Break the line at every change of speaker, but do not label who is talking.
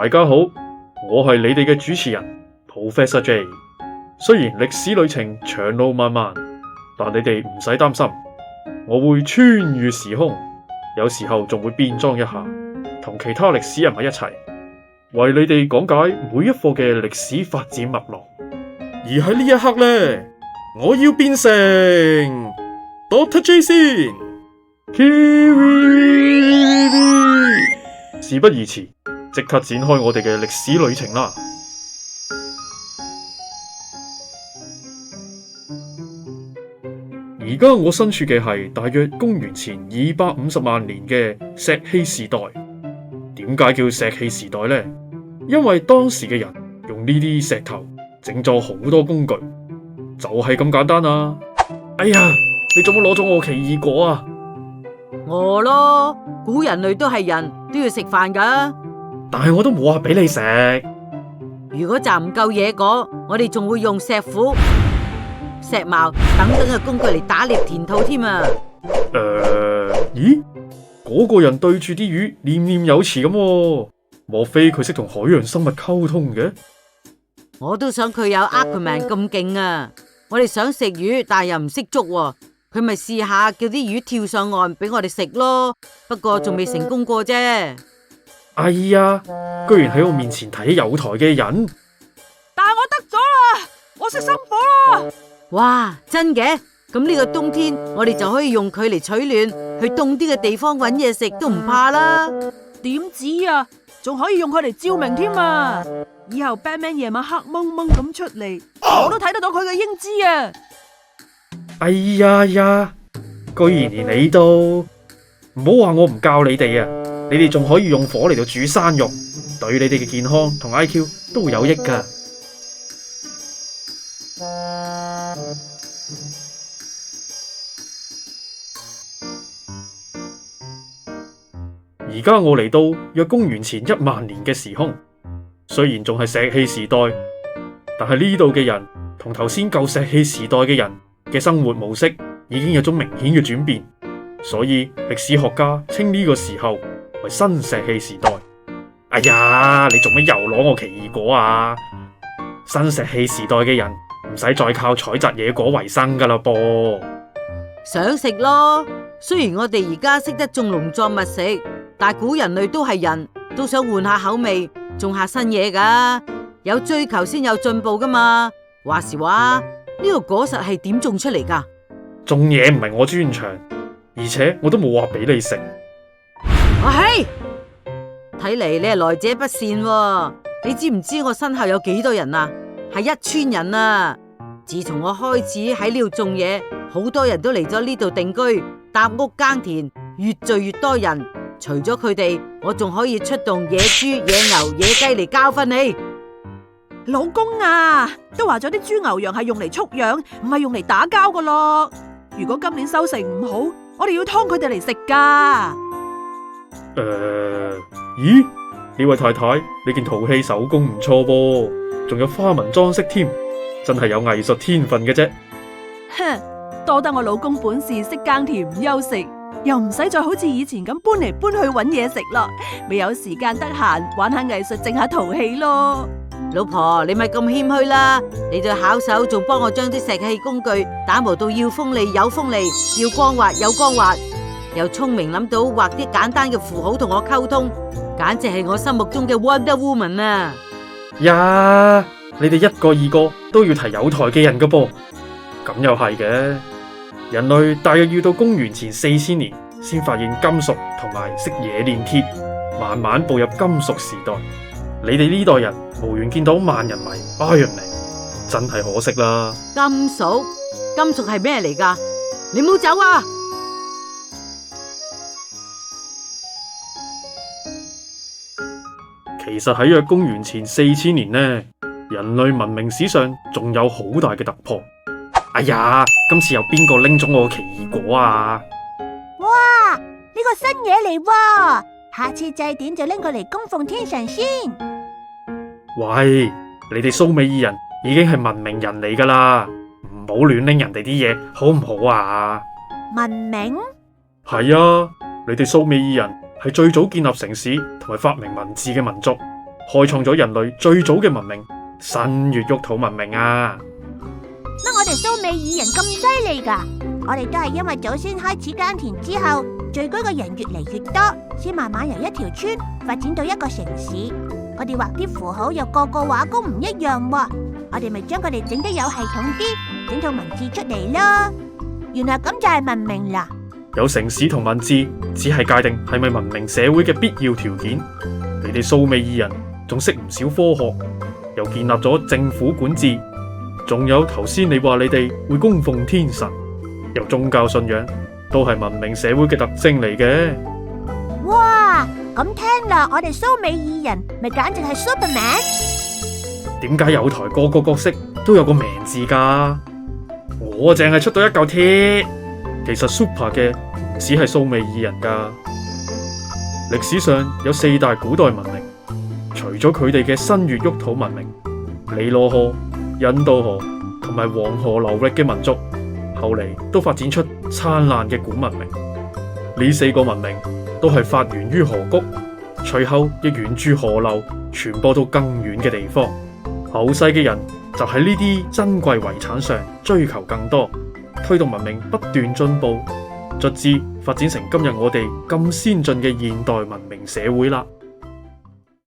大家好，我係你哋嘅主持人 Professor J。雖然歷史旅程長路漫漫，但你哋唔使擔心，我會穿越時空，有時候仲會變裝一下，同其他歷史人物一齊，為你哋講解每一課嘅歷史發展脈絡。而喺呢一刻呢，我要變成 Dr. J 先。事不宜遲，即刻展開我哋嘅歷史旅程啦！而家我身處嘅係大約公元前250萬年嘅石器時代。點解叫石器時代呢？因為當時嘅人用呢啲石頭整咗好多工具，就係咁簡單啊！哎呀，你做乜攞咗我奇異果啊？
我咯，古人類都係人，都要食飯噶。
但係我都冇話俾你食。
如果摘唔夠野果，我哋仲會用石斧、石矛等等嘅工具嚟打獵填土添啊！
咦？嗰個人對住啲魚念念有詞咁喎，莫非佢識同海洋生物溝通嘅？
我都想佢有 Aquaman 咁勁啊！我哋想食魚，但係又唔識捉喎。佢咪試下叫啲魚跳上岸俾我哋食咯，不過仲未成功過啫。
哎呀，居然喺我面前睇有台嘅人，
但係我得咗啦，我識生火啦！
哇，真嘅？咁呢個冬天我哋就可以用佢嚟取暖，去凍啲嘅地方搵嘢食都唔怕啦。
點止啊，仲可以用佢嚟照明添啊！以後 Batman 夜晚黑蒙蒙咁出嚟，我都睇得到佢嘅英姿啊！
哎呀呀，居然連你都唔好話我唔教你哋啊！你哋仲可以用火嚟到煮生肉，對你哋嘅健康同 IQ 都會有益噶。而家我嚟到約公元前1萬年嘅時空，雖然仲係石器時代，但係呢度嘅人同頭先舊石器時代嘅人嘅生活模式已經有咗明顯嘅轉變，所以歷史學家稱呢個時候為新石器時代。哎呀，你做乜又攞我奇異果啊？新石器時代嘅人唔使再靠採摘野果為生噶啦噃。
想食咯，雖然我哋而家識得種農作物食，但古人類都係人，都想換下口味，種下新嘢噶。有追求先有進步噶嘛。話時話，呢個果實係點種出嚟噶？
種嘢唔係我專長，而且我都冇話俾你食。
喂，睇嚟你係來者不善喎。你知唔知我身後有幾多人啊？係一村人啊！自從我開始喺呢度種嘢，好多人都嚟咗呢度定居，搭屋耕田，越聚越多人。除咗佢哋，我仲可以出動野豬、野牛、野雞嚟教訓你。
老公啊，都話咗啲豬牛羊係用嚟畜養，唔係用嚟打交噶咯。如果今年收成唔好，我哋要劏佢哋嚟食噶。
咦？呢位太太，你件陶器手工唔錯噃，仲有花紋裝飾添，真係有藝術天分嘅啫。
哼，多得我老公本事，識耕田唔休息，又唔使再好似以前咁搬嚟搬去搵嘢食咯，未有時間得閒玩下藝術，整下陶器咯。
老婆，你咪咁謙虛啦！你對巧手仲幫我將啲石器工具打磨到要鋒利有鋒利，要光滑有光滑，又聰明諗到畫啲簡單嘅符號同我溝通，簡直係我心目中嘅 Wonder Woman 啊！
呀，你哋一個二個都要提有台嘅人噶噃，咁又係嘅。人類大約要到公元前4000年先發現金屬同埋識冶煉鐵，慢慢步入金屬時代。你哋呢代人無緣見到萬人迷 Iron Man， 真係可惜啦。
金屬係咩嚟噶？你唔好走啊！
其實喺約公元前4000年呢，人類文明史上仲有好大嘅突破。哎呀，今次又邊個拎咗我奇異果啊？
哇，呢個新嘢嚟喎，下次祭典就拎佢嚟供奉天神先。
喂，你哋蘇美爾人已經係文明人嚟噶啦，唔好亂拎人哋啲嘢，好唔好啊？
文明？
係啊，你哋蘇美爾人係最早建立城市同埋發明文字嘅民族，開創咗人類最早嘅文明——新月沃土文明啊！
乜我哋蘇美爾人咁犀利㗎？我哋都係因為祖先開始耕田之後，聚居嘅人越嚟越多，先慢慢由一條村發展到一個城市。我哋畫啲符號又個個畫工唔一樣喎，我哋咪將佢哋整得有系統啲，整套文字出嚟咯。原來咁就係文明啦。
有城市同文字，只係界定係咪文明社會嘅必要條件。你哋蘇美爾人仲識唔少科學，又建立咗政府管治，仲有頭先你話你哋會供奉天神，有宗教信仰，都係文明社會嘅特徵嚟嘅。
哇，咁聽落我哋蘇美爾人咪簡直係 Superman？
點解有台個個角色都有個名字㗎？我淨係出到一嚿鐵。其實 Super 嘅唔止係蘇美爾人㗎。歷史上有4大古代文明，除咗佢哋嘅新月沃土文明，尼羅河、印度河同埋黃河流域嘅民族，後嚟都發展出燦爛嘅古文明。呢4個文明都係發源於河谷，隨後亦沿住河流傳播到更遠嘅地方。後世嘅人就喺呢啲珍貴遺產上追求更多，推動文明不斷進步，卒之發展成今日我哋咁先進嘅現代文明社會啦。